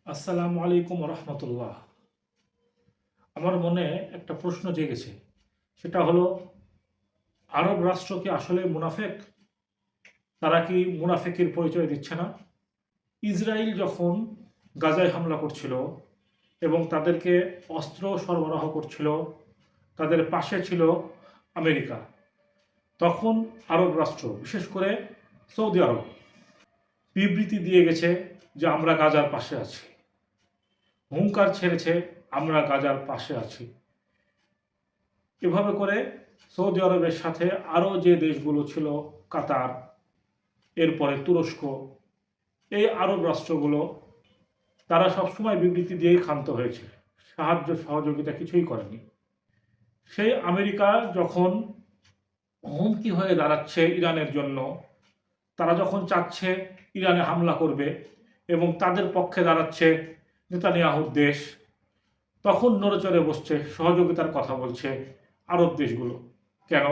আসসালামু আলাইকুম রহমতুল্লাহ। আমার মনে একটা প্রশ্ন জেগেছে, সেটা হলো, আরব রাষ্ট্র কি আসলে মুনাফেক? তারা কি মুনাফেকের পরিচয় দিচ্ছে না? ইসরায়েল যখন গাজায় হামলা করছিল এবং তাদেরকে অস্ত্র সরবরাহ করছিল, তাদের পাশে ছিল আমেরিকা। তখন আরব রাষ্ট্র, বিশেষ করে সৌদি আরব, বিবৃতি দিয়ে গেছে যে আমরা গাজার পাশে আছি, হুঙ্কার ছেড়েছে আমরা গাজার পাশে আছি। এভাবে করে সৌদি আরবের সাথে আরও যে দেশগুলো ছিল, কাতার, এরপরে তুরস্ক, এই আরব রাষ্ট্রগুলো তারা সবসময় বিবৃতি দিয়েই ক্ষান্ত হয়েছে, সাহায্য সহযোগিতা কিছুই করেনি। সেই আমেরিকা যখন হুমকি হয়ে দাঁড়াচ্ছে ইরানের জন্য, তারা যখন চাচ্ছে ইরানে হামলা করবে এবং তাদের পক্ষে দাঁড়াচ্ছে নেতানিয়াহুর দেশ, তখন নড়েচড়ে বসছে, সহযোগিতার কথা বলছে আরব দেশগুলো। কেন?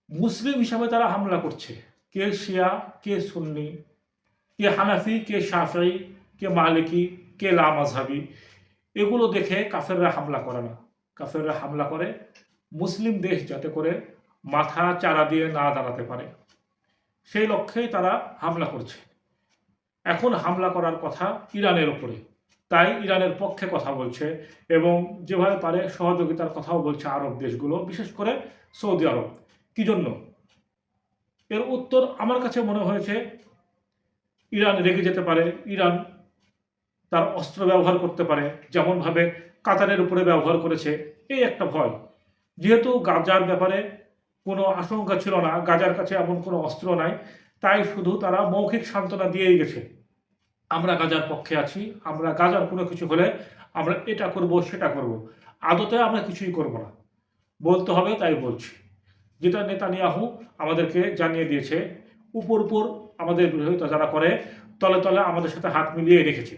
মুসলিম হিসাবে তারা হামলা করছে। কে শিয়া, কে সুন্নি, কে হানাফি, কে শাফি, কে মালিকি, কে লা মাযহাবি, এগুলো দেখে কাফেররা হামলা করে না। কাফেররা হামলা করে মুসলিম দেশ যাতে করে মাথা চারা দিয়ে না দাঁড়াতে পারে, সেই লক্ষ্যেই তারা হামলা করছে। এখন হামলা করার কথা ইরানের উপরে, তাই ইরানের পক্ষে কথা বলছে এবং যেভাবে পারে সহযোগিতার কথাও বলছে আরব দেশগুলো, বিশেষ করে সৌদি আরব। কি জন্য? এর উত্তর আমার কাছে মনে হয়েছে, ইরান রেগে যেতে পারে, ইরান তার অস্ত্র ব্যবহার করতে পারে, যেমনভাবে কাতারের উপরে ব্যবহার করেছে, এই একটা ভয়। যেহেতু গাজার ব্যাপারে কোনো আশঙ্কা ছিল না, গাজার কাছে এমন কোনো অস্ত্র নাই, তাই শুধু তারা মৌখিক সান্ত্বনা দিয়েই গেছে, আমরা গাজার পক্ষে আছি, আমরা গাজার কোনো কিছু হলে আমরা এটা করব সেটা করব, আদতে আমরা কিছুই করব না, বলতে হবে তাই বলছি। যেটা নেতানিয়াহু আমাদেরকে জানিয়ে দিয়েছে, উপর উপর আমাদের বিরোধিতা যারা করে, তলে তলে আমাদের সাথে হাত মিলিয়ে রেখেছে।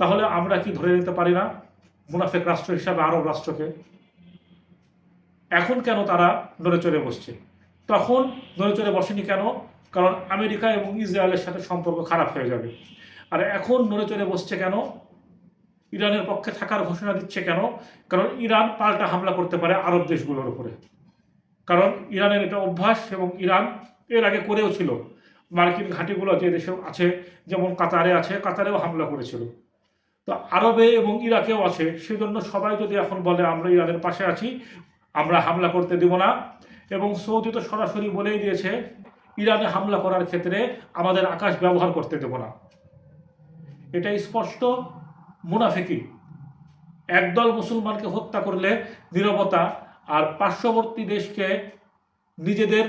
তাহলে আমরা কি ধরে নিতে পারি না মুনাফেক রাষ্ট্র হিসাবে আরব রাষ্ট্রকে? এখন কেন তারা নড়েচড়ে বসছে? তখন নড়েচড়ে বসেনি কেন? কারণ আমেরিকা এবং ইসরায়েলের সাথে সম্পর্ক খারাপ হয়ে যাবে। আর এখন নড়েচড়ে বসছে কেন? ইরানের পক্ষে থাকার ঘোষণা দিচ্ছে কেন? কারণ ইরান পাল্টা হামলা করতে পারে আরব দেশগুলোর উপরে। কারণ ইরানের এটা অভ্যাস এবং ইরান এর আগে করেও ছিল। মার্কিন ঘাঁটিগুলো যে দেশে আছে, যেমন কাতারে আছে, কাতারেও হামলা করেছিল। তো আরবে এবং ইরাকেও আছে। সেজন্য সবাই যদি এখন বলে আমরা ইরানের পাশে আছি, আমরা হামলা করতে দেব না, এবং সৌদি তো সরাসরি বলেই দিয়েছে ইরানে হামলা করার ক্ষেত্রে আমাদের আকাশ ব্যবহার করতে দেব না। এটা স্পষ্ট মুনাফিকি। একদল মুসলমানকে হত্যা করলে নীরবতা, আর পার্শ্ববর্তী দেশকে নিজেদের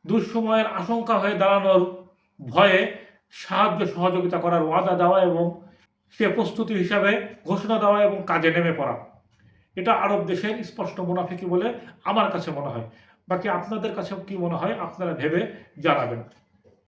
দুঃসময়ের আশঙ্কা হয়ে দাঁড়ানোর ভয়ে সাহায্য সহযোগিতা করার ওয়াদা দেওয়া এবং সে প্রস্তুতি হিসাবে ঘোষণা দেওয়া এবং কাজে নেমে পড়া, এটা আরব দেশের স্পষ্ট মুনাফিকি বলে আমার কাছে মনে হয়। বাকি আপনাদের কাছেও কি মনে হয় আপনারা ভেবে জানাবেন।